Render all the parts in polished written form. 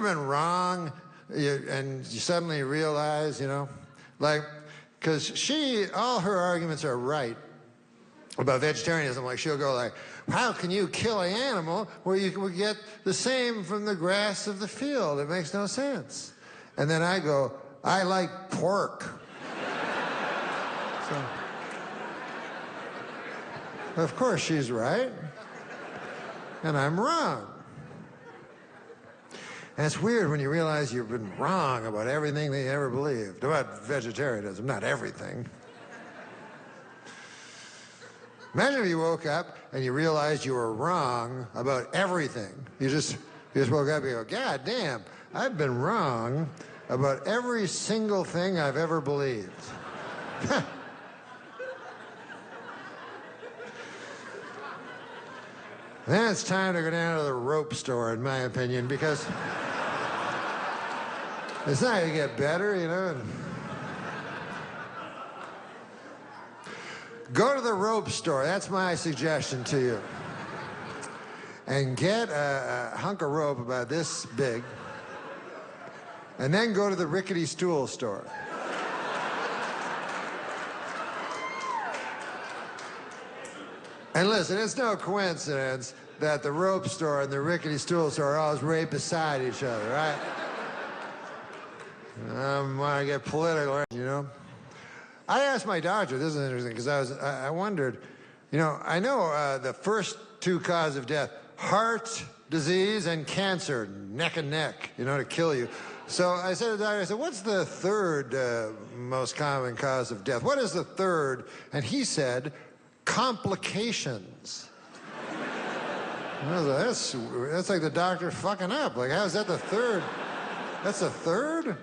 been wrong and you suddenly realize, you know, like, because all her arguments are right about vegetarianism. Like, she'll go like, how can you kill an animal where you can get the same from the grass of the field? It makes no sense. And then I go, I like pork. So, of course she's right, and I'm wrong. And it's weird when you realize you've been wrong about everything that you ever believed about vegetarianism, not everything. Imagine if you woke up and you realized you were wrong about everything. You just woke up and you go, God damn, I've been wrong about every single thing I've ever believed. Then it's time to go down to the rope store, in my opinion, because it's not going to get better, you know. Go to the rope store. That's my suggestion to you. And get a hunk of rope about this big. And then go to the rickety stool store. And listen, it's no coincidence that the rope store and the rickety stool store are always right beside each other, right? I want to get political, you know? I asked my doctor, this is interesting, because I wondered, you know, I know the first two causes of death, heart disease and cancer, neck and neck, you know, to kill you. So I said to the doctor, I said, what's the third most common cause of death? What is the third? And he said, complications. That's like the doctor fucking up. Like, how is that the third? That's the third?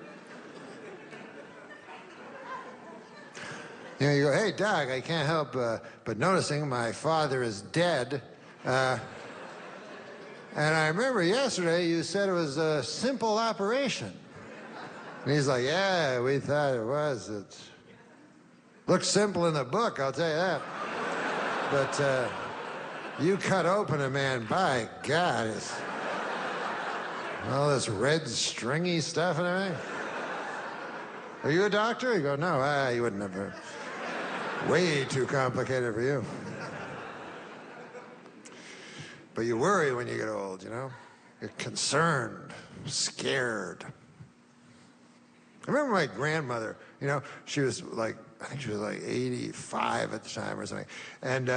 You know, you go, hey, Doc, I can't help but noticing my father is dead. And I remember yesterday you said it was a simple operation. And he's like, yeah, we thought it was. It looks simple in the book, I'll tell you that. But you cut open a man, by God, it's all this red stringy stuff and everything. Are you a doctor? You go, no, you wouldn't have. Way too complicated for you. But you worry when you get old, you know? You're concerned, scared. I remember my grandmother, you know, she was like, I think she was like 85 at the time or something. And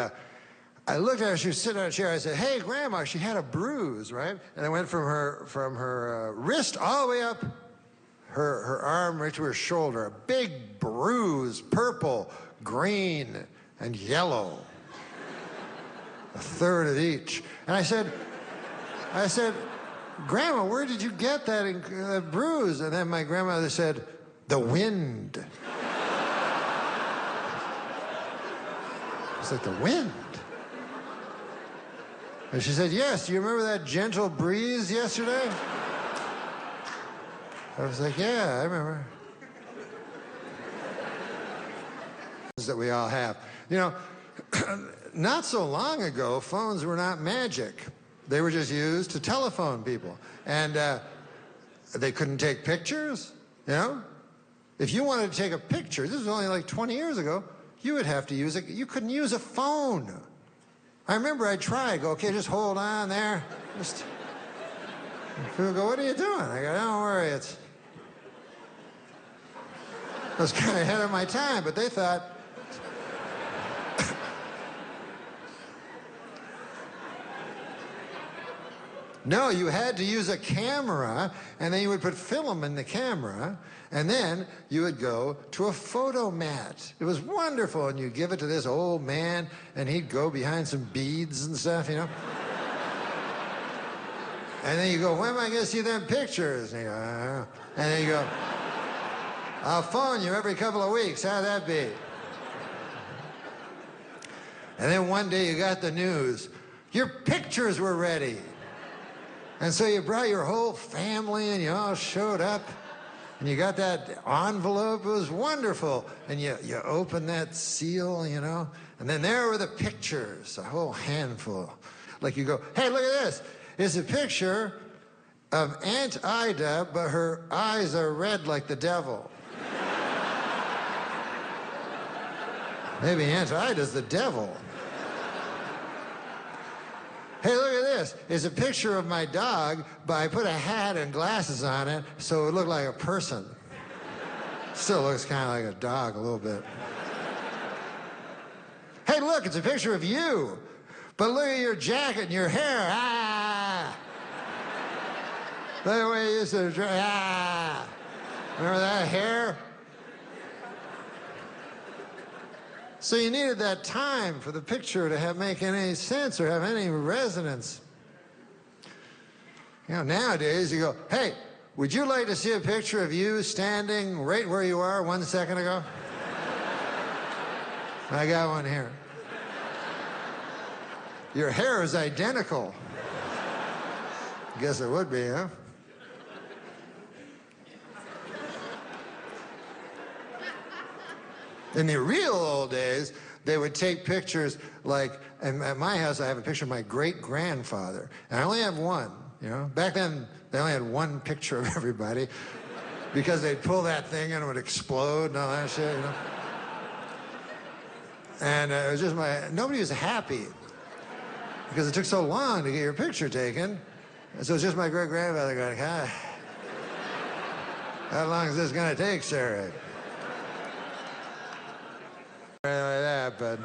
I looked at her, she was sitting on a chair. I said, hey, Grandma, she had a bruise, right? And I went from her wrist all the way up her arm right to her shoulder. A big bruise, purple, green, and yellow. A third of each. And I said, Grandma, where did you get that bruise? And then my grandmother said, the wind. It's like, the wind? And she said, yes, do you remember that gentle breeze yesterday? I was like, yeah, I remember. That we all have. You know, not so long ago, phones were not magic. They were just used to telephone people. And they couldn't take pictures, you know? If you wanted to take a picture, this was only like 20 years ago, you would have to use it. You couldn't use a phone. I remember I tried, go, okay, just hold on there. Just, people go, what are you doing? I go, don't worry, I was kind of ahead of my time, but they thought, no, you had to use a camera, and then you would put film in the camera, and then you would go to a photo mat. It was wonderful, and you'd give it to this old man, and he'd go behind some beads and stuff, you know? And then you go, when am I going to see them pictures? And you go, and then you go, I'll phone you every couple of weeks. How'd that be? And then one day you got the news. Your pictures were ready. And so you brought your whole family and you all showed up and you got that envelope. It was wonderful. And you opened that seal, you know, and then there were the pictures, a whole handful. Like you go, hey, look at this. It's a picture of Aunt Ida, but her eyes are red like the devil. Maybe Aunt Ida's the devil. Hey, look at this. It's a picture of my dog, but I put a hat and glasses on it so it looked like a person. Still looks kind of like a dog a little bit. Hey, look, it's a picture of you. But look at your jacket and your hair. Ah! Look at the way you used to dress. Ah! Remember that hair? So you needed that time for the picture to make any sense or have any resonance. You know, nowadays you go, hey, would you like to see a picture of you standing right where you are 1 second ago? I got one here. Your hair is identical. Guess it would be, huh? In the real old days, they would take pictures like, and at my house I have a picture of my great-grandfather, and I only have one, you know? Back then, they only had one picture of everybody because they'd pull that thing and it would explode and all that shit, you know? And it was just nobody was happy because it took so long to get your picture taken. And so it's just my great-grandfather going, how long is this gonna take, Sarah? Anything like that, but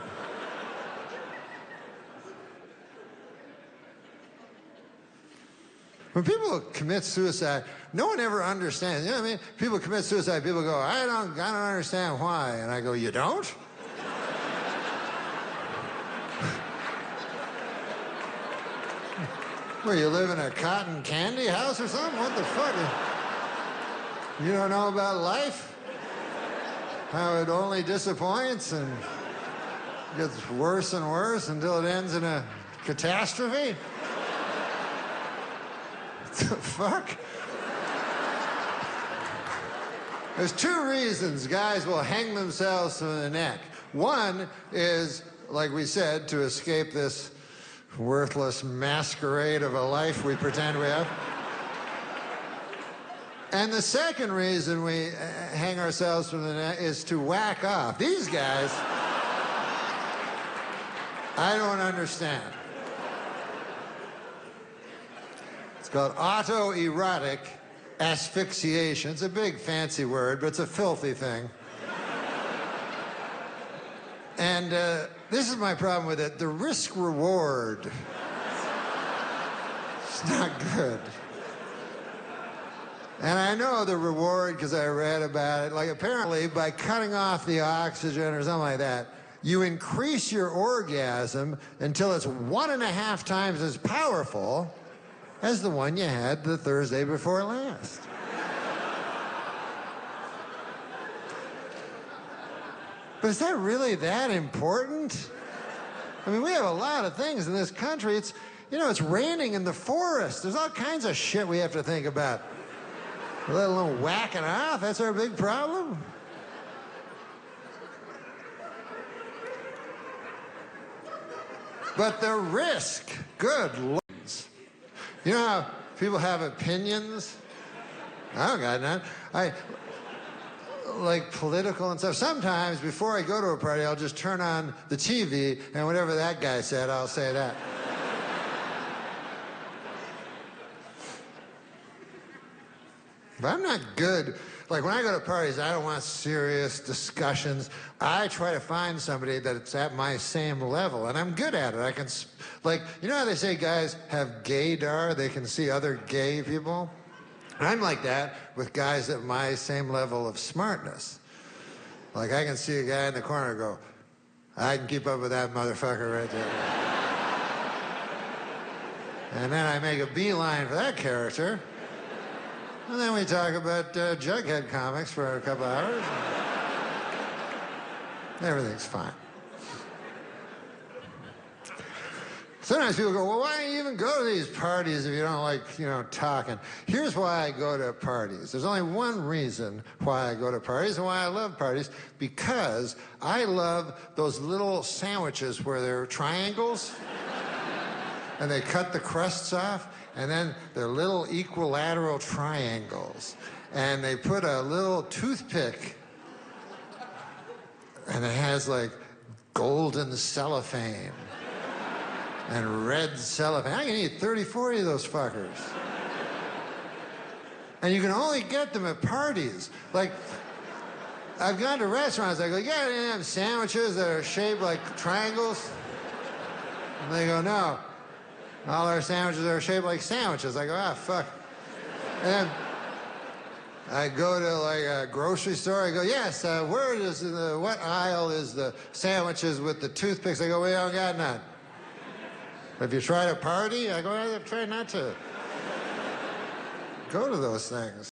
when people commit suicide, no one ever understands. You know what I mean? People commit suicide, people go, I don't understand why. And I go, you don't? Where, you live in a cotton candy house or something? What the fuck? You don't know about life? How it only disappoints and gets worse and worse until it ends in a catastrophe? What the fuck? There's two reasons guys will hang themselves from the neck. One is, like we said, to escape this worthless masquerade of a life we pretend we have. And the second reason we hang ourselves from the neck is to whack off. These guys, I don't understand. It's called autoerotic asphyxiation. It's a big fancy word, but it's a filthy thing. And this is my problem with it. The risk-reward. It's not good. And I know the reward because I read about it. Like, apparently, by cutting off the oxygen or something like that, you increase your orgasm until it's 1.5 times as powerful as the one you had the Thursday before last. But is that really that important? I mean, we have a lot of things in this country. It's, you know, it's raining in the forest. There's all kinds of shit we have to think about. Let alone whacking off, that's our big problem. But the risk, good Lord. You know how people have opinions? I don't got none. Like political and stuff. Sometimes before I go to a party, I'll just turn on the TV and whatever that guy said, I'll say that. But I'm not good. Like, when I go to parties, I don't want serious discussions. I try to find somebody that's at my same level, and I'm good at it. I can, like, you know how they say guys have gaydar? They can see other gay people? I'm like that with guys at my same level of smartness. Like, I can see a guy in the corner and go, I can keep up with that motherfucker right there. And then I make a beeline for that character. And then we talk about Jughead comics for a couple hours. Everything's fine. Sometimes people go, well, why do you even go to these parties if you don't like, you know, talking? Here's why I go to parties. There's only one reason why I go to parties and why I love parties, because I love those little sandwiches where they're triangles and they cut the crusts off. And then they're little equilateral triangles. And they put a little toothpick, and it has like golden cellophane and red cellophane. I can eat 30, 40 of those fuckers. And you can only get them at parties. Like, I've gone to restaurants, I go, yeah, they have sandwiches that are shaped like triangles. And they go, no. All our sandwiches are shaped like sandwiches. I go, ah, fuck. And I go to like a grocery store, I go, yes, what aisle is the sandwiches with the toothpicks? I go, we don't got none. Have you tried a party? I go, I've tried not to go to those things.